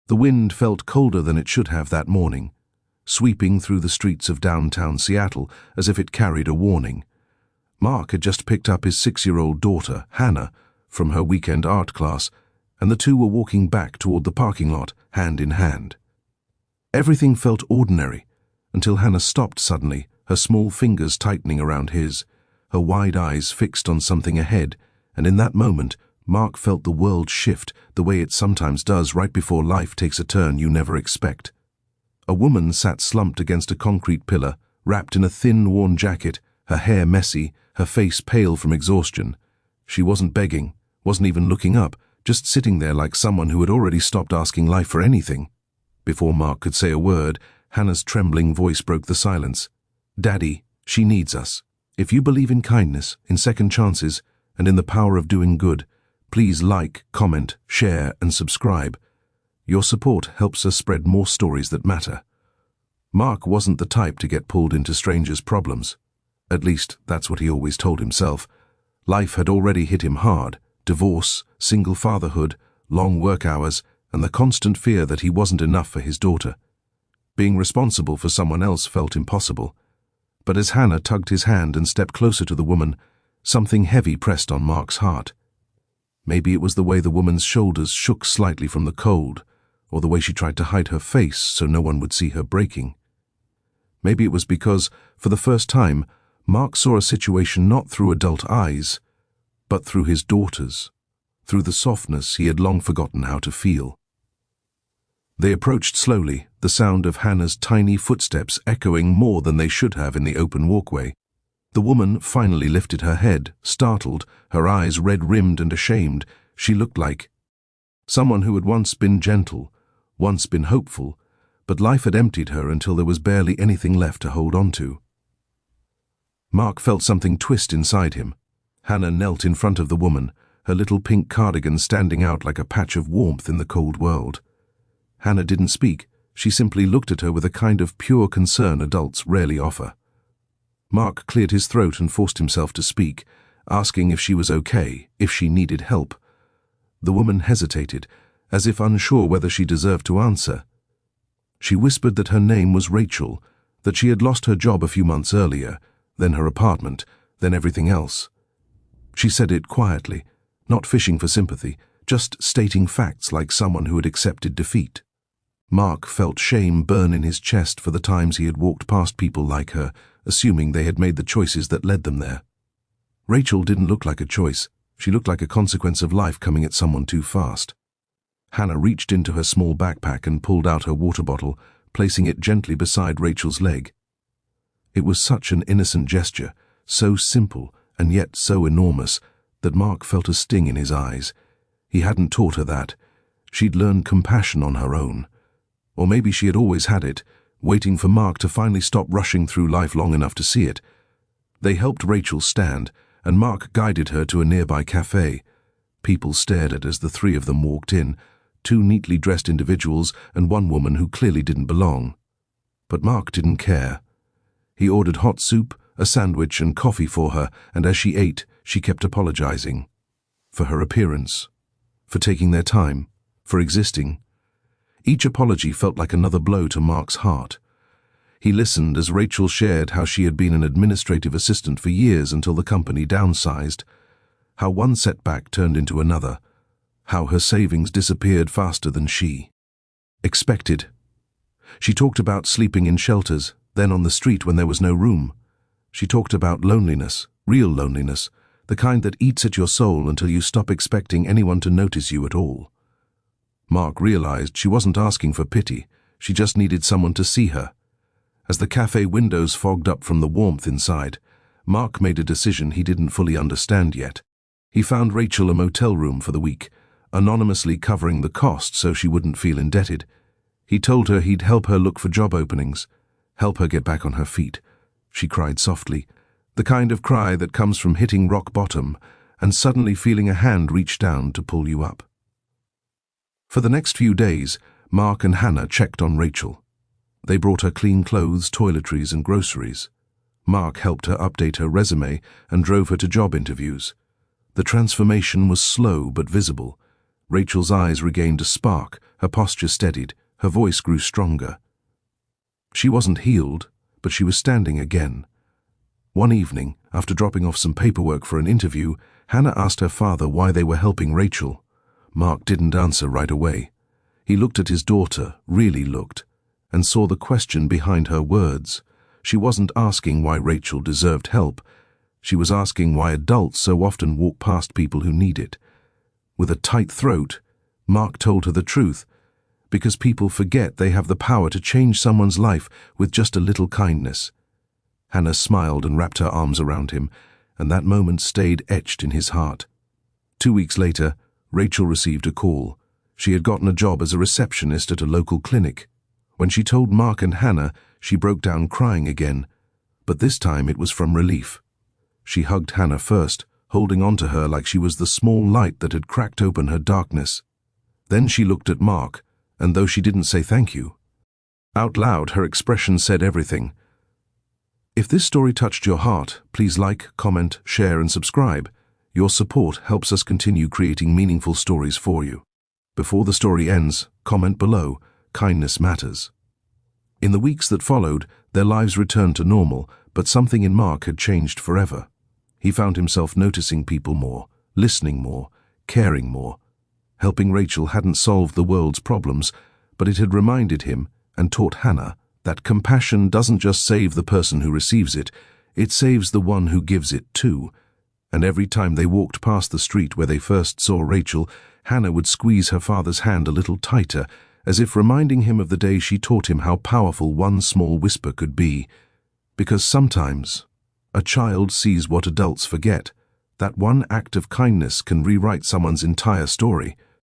The wind felt colder than it should have that morning, sweeping through the streets of downtown Seattle as if it carried a warning. Mark had just picked up his 6-year-old daughter, Hannah, from her weekend art class, and the two were walking back toward the parking lot, hand in hand. Everything felt ordinary, until Hannah stopped suddenly, her small fingers tightening around his, her wide eyes fixed on something ahead, and in that moment, Mark felt the world shift the way it sometimes does right before life takes a turn you never expect. A woman sat slumped against a concrete pillar, wrapped in a thin, worn jacket, her hair messy, her face pale from exhaustion. She wasn't begging, wasn't even looking up, just sitting there like someone who had already stopped asking life for anything. Before Mark could say a word, Hannah's trembling voice broke the silence. "Daddy, she needs us. If you believe in kindness, in second chances, and in the power of doing good, please like, comment, share, and subscribe. Your support helps us spread more stories that matter." Mark wasn't the type to get pulled into strangers' problems. At least, that's what he always told himself. Life had already hit him hard: divorce, single fatherhood, long work hours, and the constant fear that he wasn't enough for his daughter. Being responsible for someone else felt impossible. But as Hannah tugged his hand and stepped closer to the woman, something heavy pressed on Mark's heart. Maybe it was the way the woman's shoulders shook slightly from the cold, or the way she tried to hide her face so no one would see her breaking. Maybe it was because, for the first time, Mark saw a situation not through adult eyes, but through his daughter's, through the softness he had long forgotten how to feel. They approached slowly, the sound of Hannah's tiny footsteps echoing more than they should have in the open walkway. The woman finally lifted her head, startled, her eyes red-rimmed and ashamed. She looked like someone who had once been gentle, once been hopeful, but life had emptied her until there was barely anything left to hold on to. Mark felt something twist inside him. Hannah knelt in front of the woman, her little pink cardigan standing out like a patch of warmth in the cold world. Hannah didn't speak. She simply looked at her with a kind of pure concern adults rarely offer. Mark cleared his throat and forced himself to speak, asking if she was okay, if she needed help. The woman hesitated, as if unsure whether she deserved to answer. She whispered that her name was Rachel, that she had lost her job a few months earlier, then her apartment, then everything else. She said it quietly, not fishing for sympathy, just stating facts like someone who had accepted defeat. Mark felt shame burn in his chest for the times he had walked past people like her, assuming they had made the choices that led them there. Rachel didn't look like a choice. She looked like a consequence of life coming at someone too fast. Hannah reached into her small backpack and pulled out her water bottle, placing it gently beside Rachel's leg. It was such an innocent gesture, so simple and yet so enormous, that Mark felt a sting in his eyes. He hadn't taught her that. She'd learned compassion on her own. Or maybe she had always had it, waiting for Mark to finally stop rushing through life long enough to see it. They helped Rachel stand, and Mark guided her to a nearby cafe. People stared at as the three of them walked in, two neatly dressed individuals and one woman who clearly didn't belong. But Mark didn't care. He ordered hot soup, a sandwich, and coffee for her, and as she ate, she kept apologizing. For her appearance, for taking their time, for existing. Each apology felt like another blow to Mark's heart. He listened as Rachel shared how she had been an administrative assistant for years until the company downsized, how one setback turned into another, how her savings disappeared faster than she expected. She talked about sleeping in shelters, then on the street when there was no room. She talked about loneliness, real loneliness, the kind that eats at your soul until you stop expecting anyone to notice you at all. Mark realized she wasn't asking for pity, she just needed someone to see her. As the cafe windows fogged up from the warmth inside, Mark made a decision he didn't fully understand yet. He found Rachel a motel room for the week, anonymously covering the cost so she wouldn't feel indebted. He told her he'd help her look for job openings, help her get back on her feet. She cried softly, the kind of cry that comes from hitting rock bottom and suddenly feeling a hand reach down to pull you up. For the next few days, Mark and Hannah checked on Rachel. They brought her clean clothes, toiletries, and groceries. Mark helped her update her resume and drove her to job interviews. The transformation was slow but visible. Rachel's eyes regained a spark, Her posture steadied, her voice grew stronger. She wasn't healed, but she was standing again. One evening, after dropping off some paperwork for an interview, Hannah asked her father why they were helping Rachel. Mark didn't answer right away. He looked at his daughter, really looked, and saw the question behind her words. She wasn't asking why Rachel deserved help. She was asking why adults so often walk past people who need it. With a tight throat, Mark told her the truth, because people forget they have the power to change someone's life with just a little kindness. Hannah smiled and wrapped her arms around him, and that moment stayed etched in his heart. 2 weeks later, Rachel received a call. She had gotten a job as a receptionist at a local clinic. When she told Mark and Hannah, she broke down crying again, but this time it was from relief. She hugged Hannah first, holding on to her like she was the small light that had cracked open her darkness. Then she looked at Mark, and though she didn't say thank you, out loud her expression said everything. If this story touched your heart, please like, comment, share and subscribe. Your support helps us continue creating meaningful stories for you. Before the story ends, comment below, kindness matters. In the weeks that followed, their lives returned to normal, but something in Mark had changed forever. He found himself noticing people more, listening more, caring more. Helping Rachel hadn't solved the world's problems, but it had reminded him, and taught Hannah, that compassion doesn't just save the person who receives it, it saves the one who gives it too. And every time they walked past the street where they first saw Rachel, Hannah would squeeze her father's hand a little tighter, as if reminding him of the day she taught him how powerful one small whisper could be. Because sometimes a child sees what adults forget. That one act of kindness can rewrite someone's entire story.